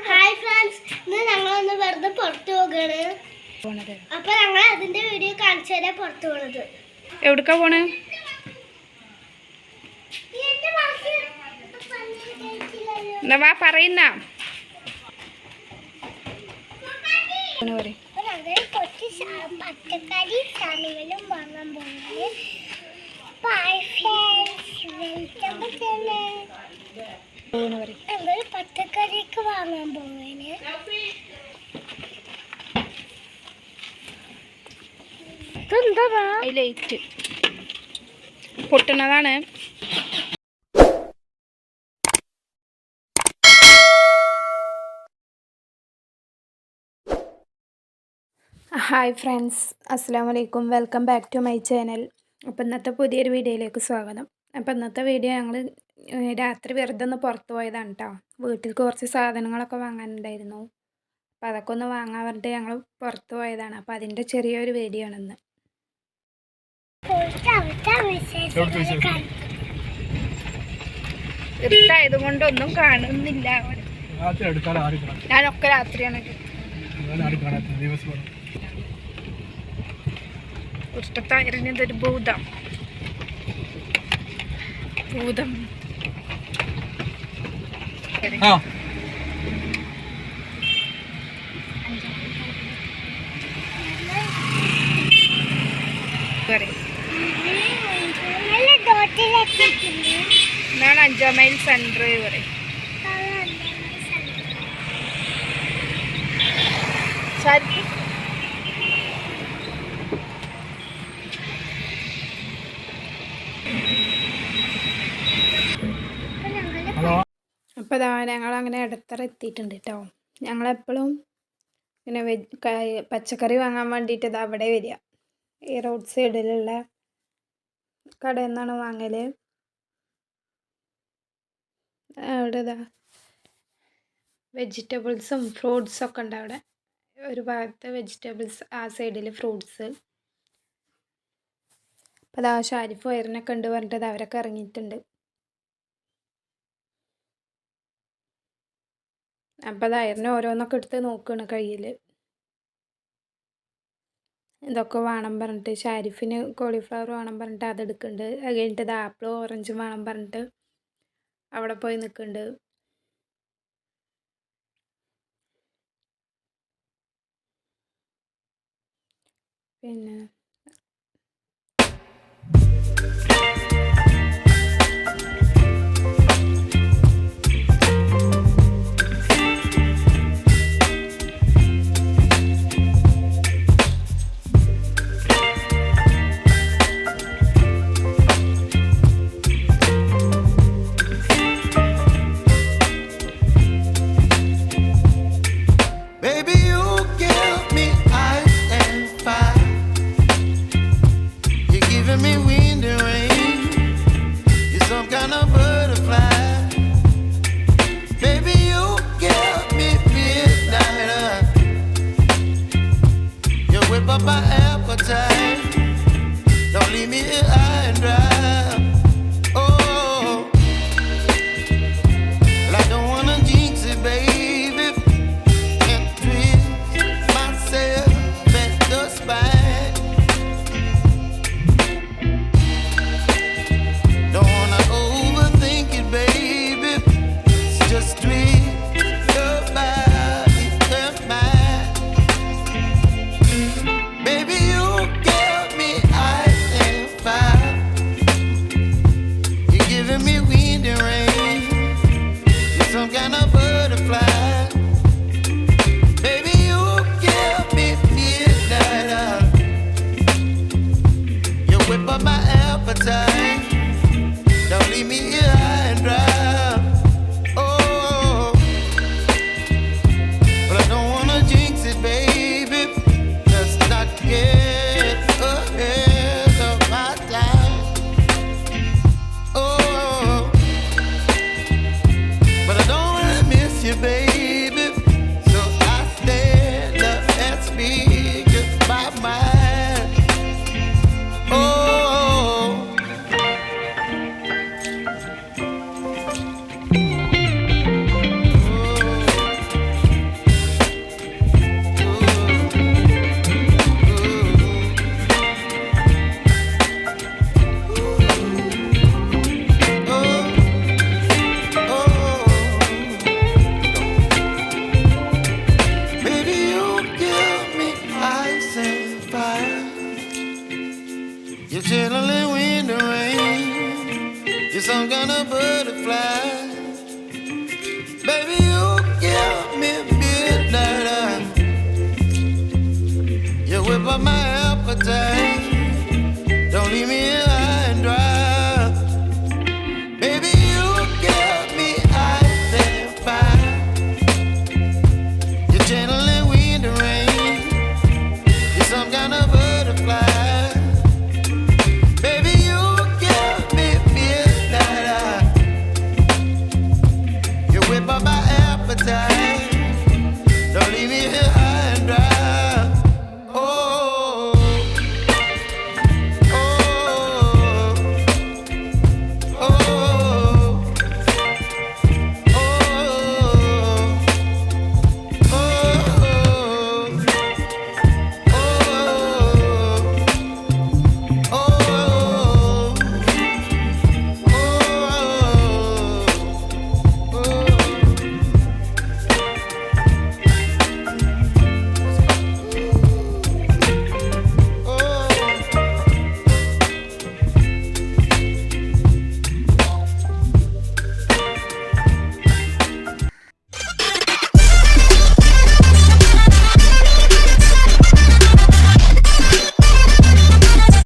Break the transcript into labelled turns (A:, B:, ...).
A: Hi friends, ഇന്ന് ഞങ്ങളൊന്ന് വെറുതെ പുറത്തു പോകണ്. അപ്പൊ ഞങ്ങൾ അതിന്റെ വീഡിയോ കാണിച്ചു തരാൻ പുറത്തു പോണത്.
B: എവിടേക്കാ പോണേ? എന്നാ വാ പറയുന്ന
A: പച്ചക്കറി സാധനങ്ങളും വാങ്ങാൻ പോകുന്നത്. പച്ചക്കറിക്ക് വാങ്ങാൻ പോവേന്.
B: ലൈറ്റ് പൊട്ടുന്നതാണ്. ഹായ് ഫ്രണ്ട്സ്, അസ്സലാമു അലൈക്കും. Welcome back to my channel. അപ്പോൾ ഇന്നത്തെ പുതിയൊരു വീഡിയോയിലേക്ക് സ്വാഗതം. അപ്പോൾ ഇന്നത്തെ വീഡിയോ ഞങ്ങൾ രാത്രി വെറുതെ ഒന്ന് പുറത്ത് പോയതാണ് കേട്ടോ. വീട്ടിലേക്ക് കുറച്ച് സാധനങ്ങളൊക്കെ വാങ്ങാനുണ്ടായിരുന്നു. അപ്പോൾ അതൊക്കെ ഒന്ന് വാങ്ങാൻ പറഞ്ഞിട്ട് ഞങ്ങൾ പുറത്ത് പോയതാണ്. അപ്പോൾ അതിൻ്റെ ചെറിയൊരു വീഡിയോ ആണ് ഇന്ന്. ഇരുട്ടായത് കൊണ്ടൊന്നും കാണുന്നില്ല. ഞാനൊക്കെ രാത്രിയാണ് ഇഷ്ടത്തായിരുന്നതൊരു ഭൂതം. എന്നാണ് 5 മൈൽ സെൻറ്റർ പറയും. അപ്പോൾ ഇതാ ഞങ്ങളങ്ങനെ ഇടത്തറ എത്തിയിട്ടുണ്ട് കേട്ടോ. ഞങ്ങളെപ്പോഴും ഇങ്ങനെ പച്ചക്കറി വാങ്ങാൻ വേണ്ടിയിട്ട് ഇതാ അവിടെ വരിക. ഈ റോഡ് സൈഡിലുള്ള കടയിൽ നിന്നാണ് വാങ്ങൽ. അവിടെ ഇതാ വെജിറ്റബിൾസും ഫ്രൂട്ട്സൊക്കെ ഉണ്ട്. അവിടെ ഒരു ഭാഗത്ത് വെജിറ്റബിൾസ്, ആ സൈഡിൽ ഫ്രൂട്ട്സ്. അപ്പോൾ അതാ ഷാരിഫ് വയറിനൊക്കെ ഉണ്ട് പറഞ്ഞിട്ട് അവരൊക്കെ ഇറങ്ങിയിട്ടുണ്ട്. അപ്പോൾ അതായിരുന്നു ഓരോന്നൊക്കെ എടുത്ത് നോക്കുകയാണ് കയ്യിൽ. ഇതൊക്കെ വേണം പറഞ്ഞിട്ട് ഷാരിഫിന് കോളിഫ്ലവർ വേണം പറഞ്ഞിട്ട് അതെടുക്കുന്നുണ്ട്. അത് കഴിഞ്ഞിട്ട് ഇത് ആപ്പിളും ഓറഞ്ചും വേണം പറഞ്ഞിട്ട് അവിടെ പോയി നിൽക്കുന്നുണ്ട്. പിന്നെ
C: my appetite. Don't leave me here high and dry. Oh, well, I don't wanna jinx it, baby, and twist myself at the spine. Don't wanna overthink it, baby. It's just twist your body and mine. Baby, you give me ice and fire. You're chilling wind and rain. You're some kind of butterfly. Baby, you give me midnight. You whip up my appetite. Don't leave me high and dry. Baby, you give me ice and fire. You're channeling wind and rain. You're some kind of